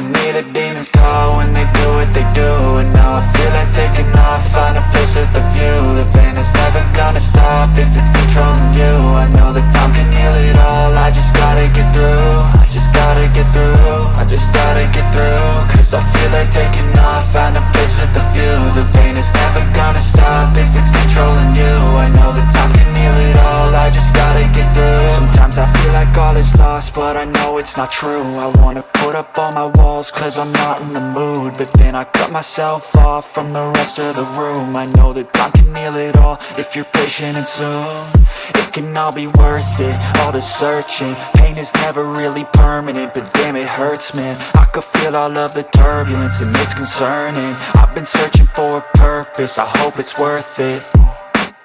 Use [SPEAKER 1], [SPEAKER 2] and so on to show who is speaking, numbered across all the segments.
[SPEAKER 1] can hear the demons call when they do what they do. And now I feel like taking off, find a place with a view. The pain is never gonna stop if it's controlling you. I know that time can heal it all, I just gotta get through. I just gotta get through, I just gotta get through. Cause I feel like taking off, find a place with a view. The pain is never gonna stop if it's controlling you. I know that time can heal it all, I just gotta get through. Sometimes I feel like all is lost, but I know it's not true. I wanna put up all my walls cause I'm not in the mood, but then I cut myself off from the rest of the room. I know that time can heal it all if you're patient and soon it can all be worth it, all the searching. Pain is never really permanent, but damn it hurts, man. I could feel all of the turbulence and it's concerning. I've been searching for a purpose, I hope it's worth it.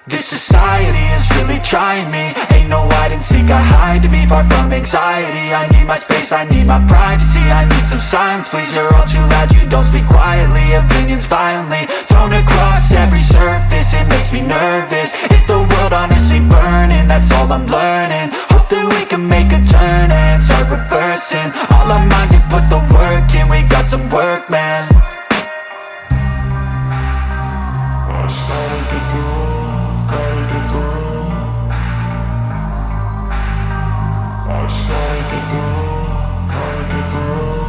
[SPEAKER 1] This society is really trying me. Ain't no hide and seek, I hide to be far from anxiety. I need my space, I need my privacy. I need some silence, please, you're all too loud. You don't speak quietly, opinions violently thrown across every surface. It makes me nervous, it's the world honestly burning. That's all I'm learning, hope that we can make a turn and start reversing. All our minds and put the work in, we got some work, man.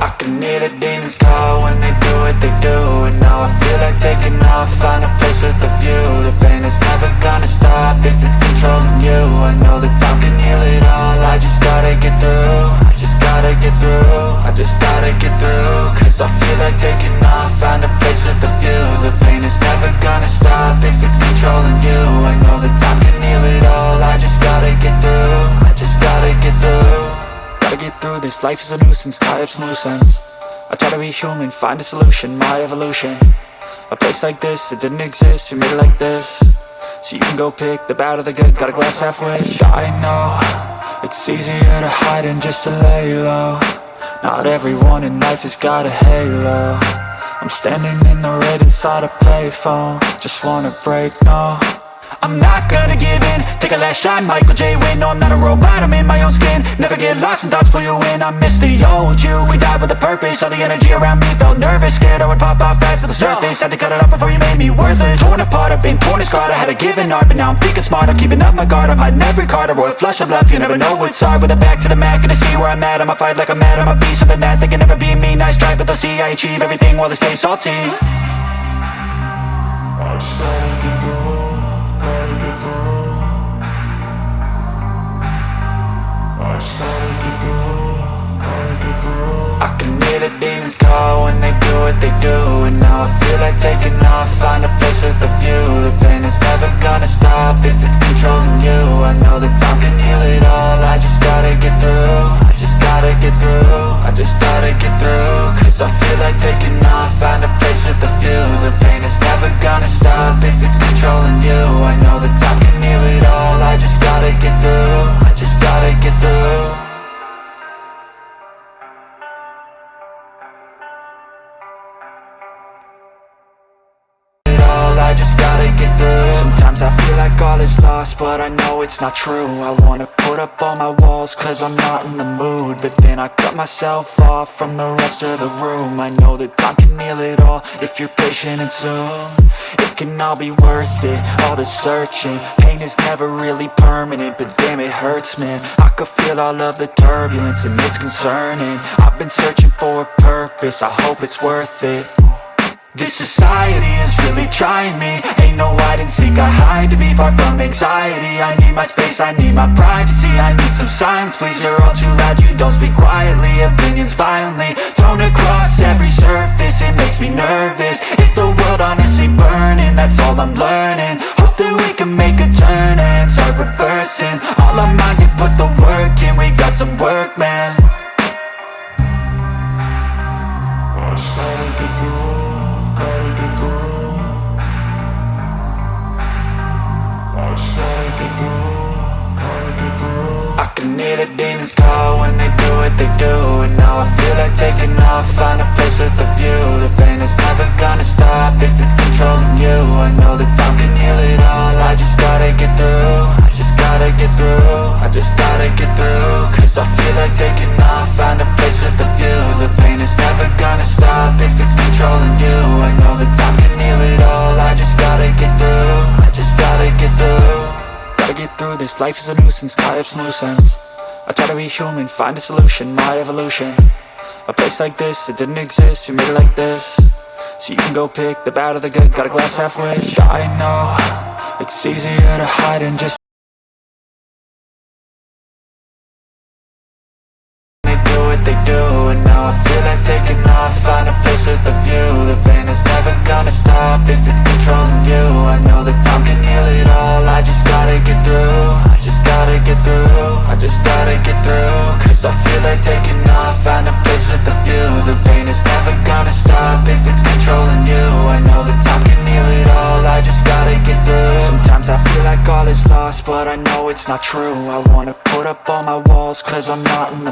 [SPEAKER 1] I can hear the demons call when they do what they do. And now I feel like taking off, find a place with a view. The pain is never gonna stop if it's controlling you. I know that time can heal it all, I just gotta get through. I just gotta get through, I just gotta get through. Cause I feel like taking off, find a place with a view. The pain is never gonna stop if it's controlling you. I know that time can heal it all, I just gotta get through. I just gotta get through. Gotta get through this, life is a nuisance, tie up some loose ends. I try to be human, find a solution, my evolution. A place like this, it didn't exist, we made it like this. So you can go pick the bad or the good, got a glass halfway. I know, it's easier to hide than just to lay low. Not everyone in life has got a halo. I'm standing in the red inside a payphone, just wanna break, no. I'm not gonna give in, take a last shot, Michael J. Win. No, I'm not a robot, I'm in my own skin. Never get lost when thoughts pull you in. I miss the old you, we died with a purpose. All the energy around me felt nervous, scared I would pop off fast to the surface. Had to cut it off before you made me worthless. Torn apart, I've been torn and scarred. I had a given art, but now I'm thinking smart. I'm keeping up my guard, I'm hiding every card. A royal flush of left, you never know what's hard. With a back to the mat, gonna see where I'm at. I'ma fight like I'm mad, I'ma be something that they can never be me. Nice try, but they'll see I achieve everything while they stay salty. I can hear the demons call when they do what they do. And now I feel like taking off, find a place with a view. The pain is never gonna stop if it's controlling you. I know that time can heal it all, I just gotta get through. I just gotta get through, I just gotta get through. Cause I feel like taking off, find a place with a view. The pain is never gonna stop if it's controlling you. I know that time can heal it all, I just gotta get through. I just gotta get through. I just gotta get through. Sometimes I feel like all is lost, but I know it's not true. I wanna put up all my walls cause I'm not in the mood, but then I cut myself off from the rest of the room. I know that time can heal it all if you're patient and soon it can all be worth it, all the searching. Pain is never really permanent, but damn it hurts, man. I could feel all of the turbulence and it's concerning. I've been searching for a purpose, I hope it's worth it. This society is really trying me. Ain't no hide and seek, I hide to be far from anxiety. I need my space, I need my privacy. I need some silence, please, you're all too loud. You don't speak quietly, opinions violently thrown across every surface. It makes me nervous, it's the world honestly burning. That's all I'm learning, hope that we can make a turn and start reversing. All our minds and put the work in, we got some work, man. I can hear the demons call when they do what they do. And now I feel like taking off, find a place with a view. The pain is never gonna stop this life is a nuisance, tie up some loose ends. I try to be human, find a solution, my evolution. A place like this, it didn't exist, we made it like this. So you can go pick the bad or the good, got a glass halfway. I know, it's easier to hide and just they do, and now I feel like taking off, find a place with a view. The pain is never gonna stop if it's controlling you. I know that time can heal it all, I just gotta get through. I just gotta get through, I just gotta get through. Cause I feel like taking off, find a place with a view. The pain is never gonna stop if it's controlling you. I know that time can heal it all, I just gotta get through. Sometimes I feel like all is lost, but I know it's not true. I wanna put up all my walls, cause I'm not in the